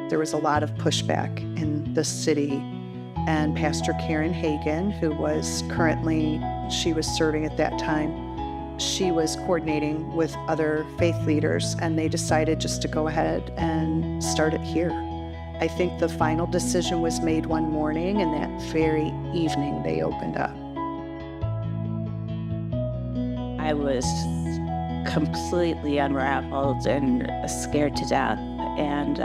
There was a lot of pushback in the city, and Pastor Karen Hagan, who was she was serving at that time, she was coordinating with other faith leaders, and they decided just to go ahead and start it here. I think the final decision was made one morning, and that very evening they opened up. I was completely unraveled and scared to death, and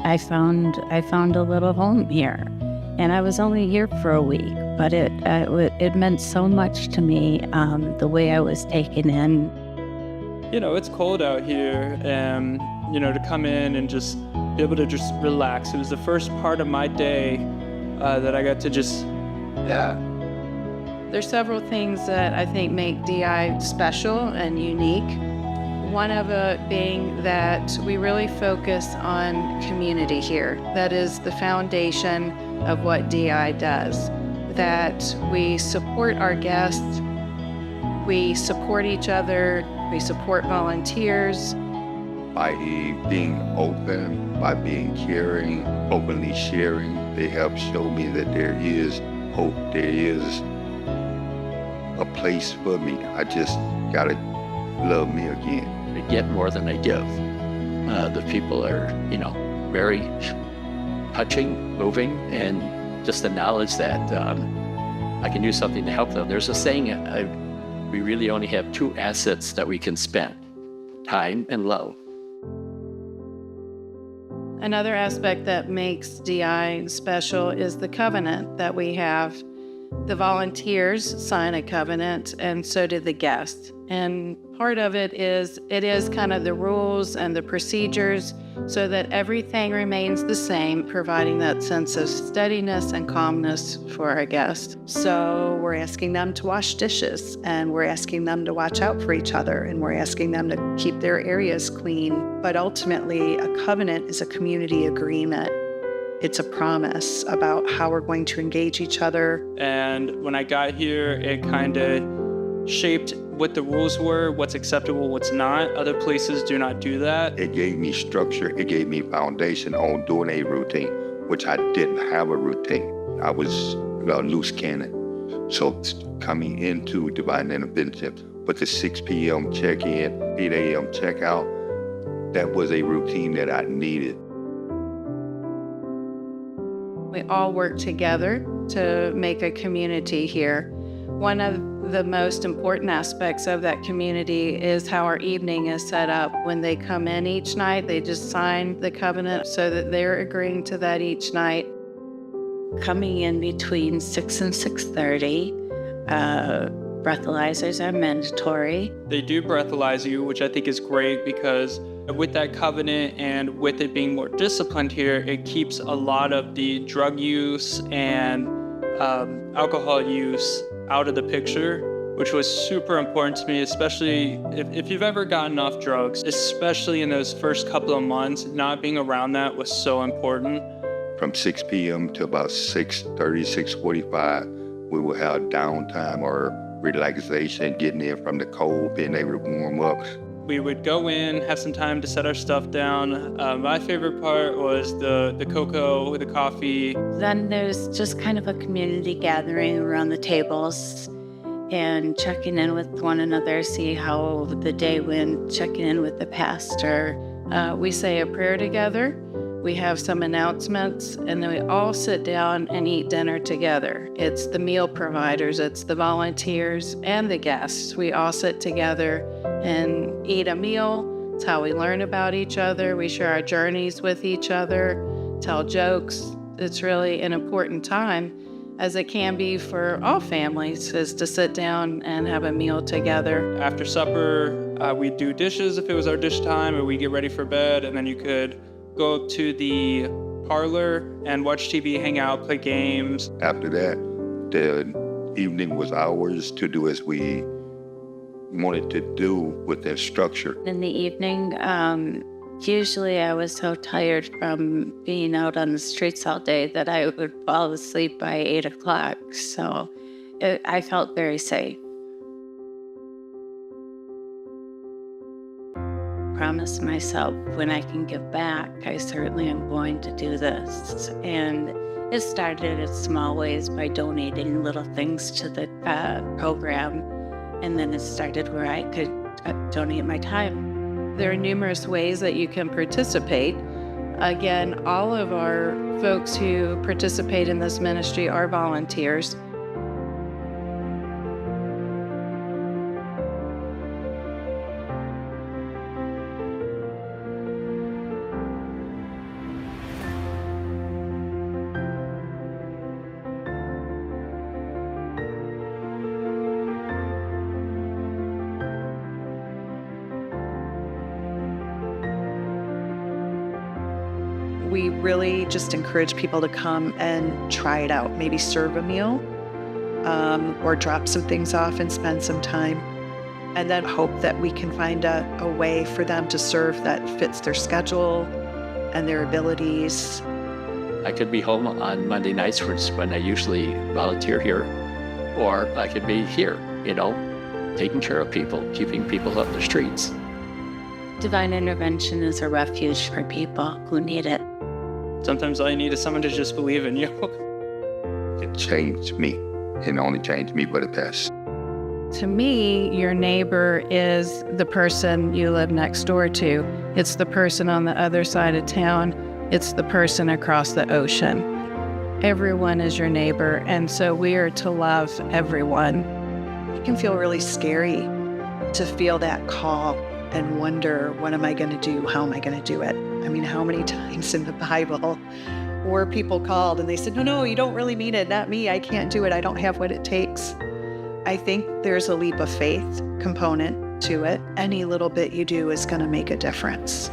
I found a little home here. And I was only here for a week, but it meant so much to me, the way I was taken in. It's cold out here, and to come in and just be able to just relax. It was the first part of my day that I got to just, There's several things that I think make DI special and unique. One of it being that we really focus on community here. That is the foundation of what DI does. That we support our guests, we support each other, we support volunteers. By being open, by being caring, openly sharing, they help show me that there is hope, there is a place for me. I just gotta love me again. They get more than they give. The people are, very touching, moving, and just the knowledge that I can do something to help them. There's a saying, we really only have two assets that we can spend, time and love. Another aspect that makes DI special is the covenant that we have. The volunteers sign a covenant, and so do the guests. And part of it is kind of the rules and the procedures so that everything remains the same, providing that sense of steadiness and calmness for our guests. So we're asking them to wash dishes, and we're asking them to watch out for each other, and we're asking them to keep their areas clean. But ultimately, a covenant is a community agreement. It's a promise about how we're going to engage each other. And when I got here, it kind of shaped what the rules were, what's acceptable, what's not. Other places do not do that. It gave me structure, it gave me foundation on doing a routine, which I didn't have a routine. I was a loose cannon. So coming into Divine Intervention with the 6 p.m. check-in, 8 a.m. check-out, that was a routine that I needed. We all work together to make a community here. One of the most important aspects of that community is how our evening is set up. When they come in each night, they just sign the covenant so that they're agreeing to that each night. Coming in between 6 and 6:30, breathalyzers are mandatory. They do breathalyze you, which I think is great because with that covenant and with it being more disciplined here, it keeps a lot of the drug use and alcohol use out of the picture, which was super important to me, especially if you've ever gotten off drugs, especially in those first couple of months. Not being around that was so important. From 6 p.m. to about 6:30, 6:45, we will have downtime or relaxation, getting in from the cold, being able to warm up. We would go in, have some time to set our stuff down. My favorite part was the cocoa, the coffee. Then there's just kind of a community gathering around the tables and checking in with one another, see how the day went, checking in with the pastor. We say a prayer together. We have some announcements, and then we all sit down and eat dinner together. It's the meal providers, it's the volunteers, and the guests. We all sit together and eat a meal. It's how we learn about each other. We share our journeys with each other, tell jokes. It's really an important time, as it can be for all families, is to sit down and have a meal together. After supper, we'd do dishes if it was our dish time, or we get ready for bed, and then you could go up to the parlor and watch TV, hang out, play games. After that, the evening was ours to do as we wanted to do with their structure. In the evening, usually I was so tired from being out on the streets all day that I would fall asleep by 8 o'clock. So I felt very safe. promised myself, when I can give back, I certainly am going to do this. And it started in small ways by donating little things to the program. And then it started where I could donate my time. There are numerous ways that you can participate. Again, all of our folks who participate in this ministry are volunteers. We really just encourage people to come and try it out. Maybe serve a meal or drop some things off and spend some time. And then hope that we can find a way for them to serve that fits their schedule and their abilities. I could be home on Monday nights, which is when I usually volunteer here, or I could be here, taking care of people, keeping people off the streets. Divine intervention is a refuge for people who need it. Sometimes all you need is someone to just believe in you. It changed me. It only changed me, but it passed. To me, your neighbor is the person you live next door to. It's the person on the other side of town. It's the person across the ocean. Everyone is your neighbor, and so we are to love everyone. It can feel really scary to feel that call and wonder, what am I going to do? How am I going to do it? I mean, how many times in the Bible were people called and they said, no, you don't really mean it. Not me. I can't do it. I don't have what it takes. I think there's a leap of faith component to it. Any little bit you do is going to make a difference.